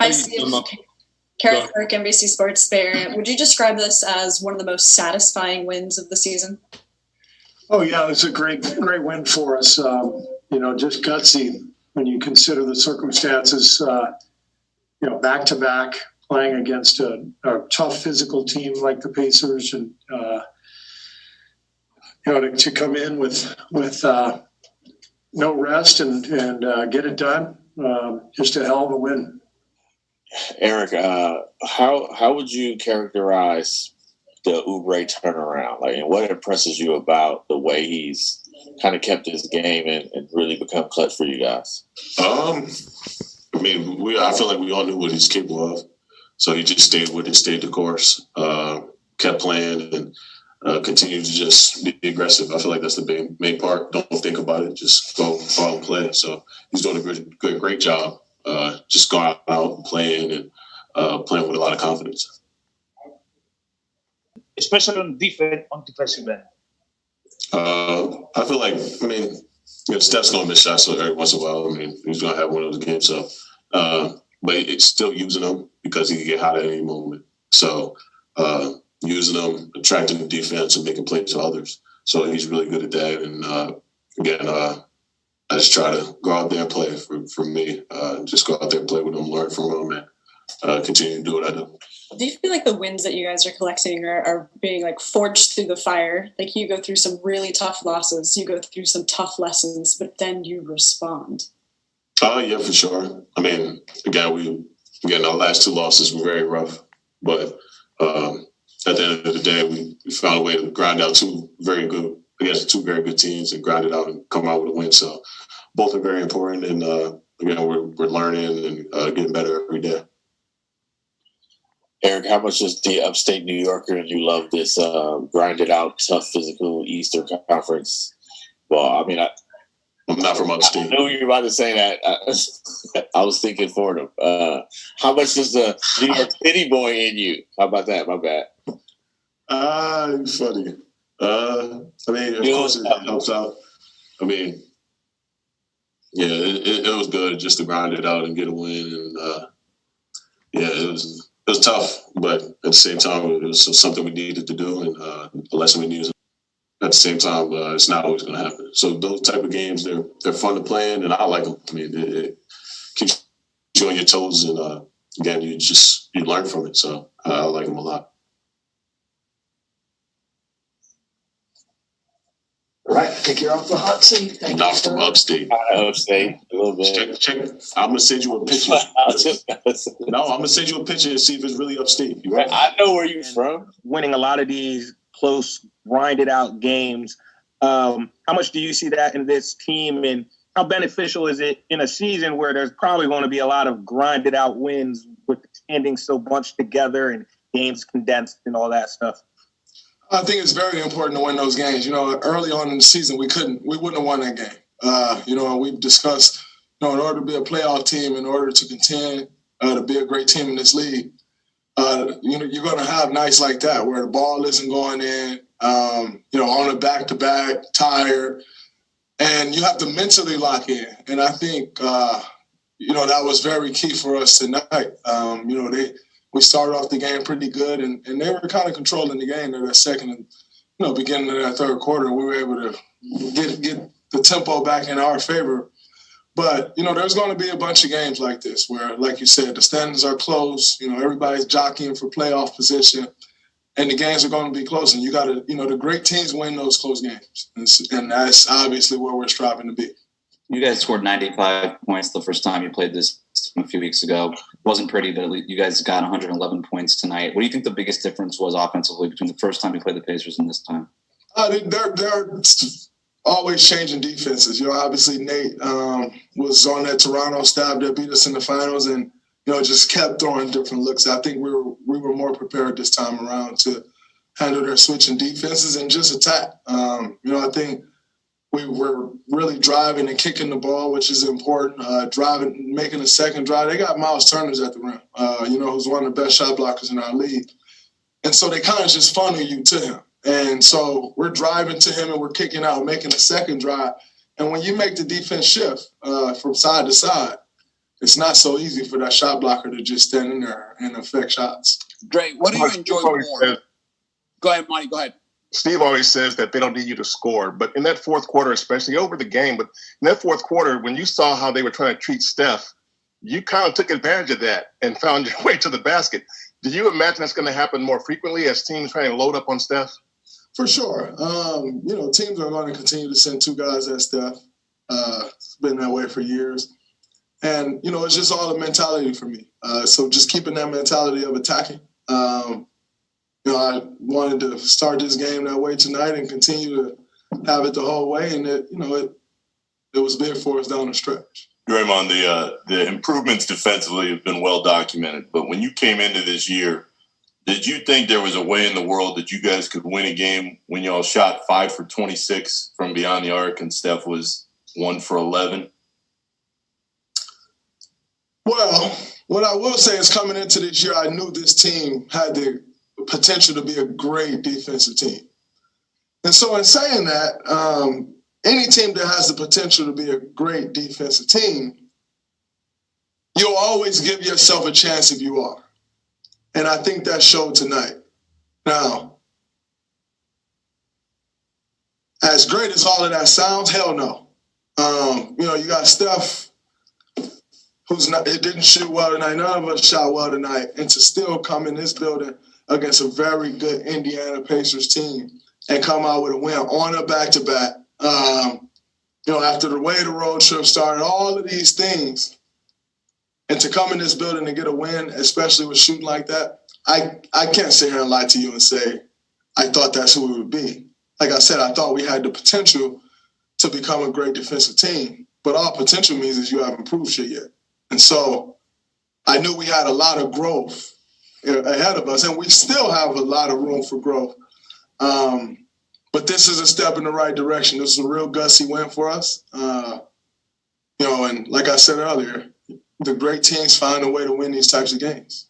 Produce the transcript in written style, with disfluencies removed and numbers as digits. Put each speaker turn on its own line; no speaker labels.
Hi, Steve. Kerr, NBC Sports Bay Area. Would you describe this as one of the most satisfying wins of the season?
Oh, yeah, it's a great win for us. Just gutsy when you consider the circumstances, back-to-back playing against a tough physical team like the Pacers and, to come in with no rest and get it done. Just a hell of a win.
Eric, how would you characterize the Oubre turnaround? Like, what impresses you about the way he's kind of kept his game and really become clutch for you guys?
I feel like we all knew what he's capable of. So he just stayed with it, stayed the course, kept playing, and continued to just be aggressive. I feel like that's the main part. Don't think about it. Just go out and play. So he's doing a great job. Just going out and playing and playing with a lot of confidence.
Especially on defensive end.
I feel like, Steph's going to miss shots every once in a while. He's going to have one of those games. So, but it's still using them because he can get hot at any moment. So, using them, attracting the defense and making plays to others. So he's really good at that. And I just try to go out there and play for me. Just go out there and play with them, learn from them, and continue to do what I do.
Do you feel like the wins that you guys are collecting are being like forged through the fire? Like you go through some really tough losses, you go through some tough lessons, but then you respond.
Yeah, for sure. Our last two losses were very rough, but at the end of the day, we found a way to grind out two very good teams and grind it out and come out with a win. So both are very important, and we're learning and getting better every day.
Eric, how much is the upstate New Yorker and you love this grinded out, tough, physical Eastern Conference? Well,
I'm not from upstate.
I knew you were about to say that. I was thinking Fordham. How much is the New York City boy in you? How about that? My bad.
Funny. Of course it helps out. It was good just to grind it out and get a win. And it was tough, but at the same time, it was something we needed to do and a lesson we needed. At the same time, it's not always going to happen. So those type of games, they're fun to play in, and I like them. It keeps you on your toes, and again, you learn from it. So I like them a lot.
All right, I think you're off the hot seat.
Not from upstate.
Upstate, a little bit.
Check. I'm going to send you a picture. No, I'm going to send you a picture and see if it's really upstate.
Right? I know where you're from.
Winning a lot of these close, grinded out games. How much do you see that in this team, and how beneficial is it in a season where there's probably going to be a lot of grinded out wins with the standings so bunched together and games condensed and all that stuff?
I think it's very important to win those games. Early on in the season, we wouldn't have won that game. We've discussed, in order to be a playoff team, in order to contend, to be a great team in this league, you're going to have nights like that where the ball isn't going in, on a back-to-back, tired, and you have to mentally lock in. And I think, that was very key for us tonight. We started off the game pretty good, and they were kind of controlling the game in that second and, beginning of that third quarter. We were able to get the tempo back in our favor. But, there's going to be a bunch of games like this where, like you said, the standings are close. Everybody's jockeying for playoff position, and the games are going to be close. And you got to, the great teams win those close games. And that's obviously where we're striving to be.
You guys scored 95 points the first time you played this a few weeks ago. It wasn't pretty, but at least you guys got 111 points tonight. What do you think the biggest difference was offensively between the first time you played the Pacers and this time?
They're always changing defenses. Obviously Nate was on that Toronto staff that beat us in the finals and, just kept throwing different looks. I think we were more prepared this time around to handle their switching defenses and just attack. I think we were really driving and kicking the ball, which is important. Driving, making a second drive. They got Miles Turner at the rim, who's one of the best shot blockers in our league. And so they kind of just funnel you to him. And so we're driving to him and we're kicking out, making a second drive. And when you make the defense shift from side to side, it's not so easy for that shot blocker to just stand in there and affect shots.
Dre, what do you enjoy more? Go ahead, Monty. Go ahead.
Steve always says that they don't need you to score, but in that fourth quarter, especially over the game, but in that fourth quarter, when you saw how they were trying to treat Steph, you kind of took advantage of that and found your way to the basket. Do you imagine that's going to happen more frequently as teams trying to load up on Steph?
For sure. Teams are going to continue to send two guys at Steph. It's been that way for years. And, it's just all a mentality for me. So just keeping that mentality of attacking. I wanted to start this game that way tonight and continue to have it the whole way. And, it was big for us down the stretch.
Draymond, the improvements defensively have been well documented. But when you came into this year, did you think there was a way in the world that you guys could win a game when y'all shot 5 for 26 from beyond the arc and Steph was 1 for 11?
Well, what I will say is coming into this year, I knew this team had the potential to be a great defensive team. And so in saying that, any team that has the potential to be a great defensive team, you'll always give yourself a chance if you are. And I think that showed tonight. Now, as great as all of that sounds, hell no. You got Steph, it didn't shoot well tonight. None of us shot well tonight. And to still come in this building against a very good Indiana Pacers team and come out with a win on a back-to-back, after the way the road trip started, all of these things, and to come in this building and get a win, especially with shooting like that, I can't sit here and lie to you and say I thought that's who we would be. Like I said, I thought we had the potential to become a great defensive team, but all potential means is you haven't proved shit yet. And so I knew we had a lot of growth ahead of us, and we still have a lot of room for growth. But this is a step in the right direction. This is a real gutsy win for us. And like I said earlier, the great teams find a way to win these types of games.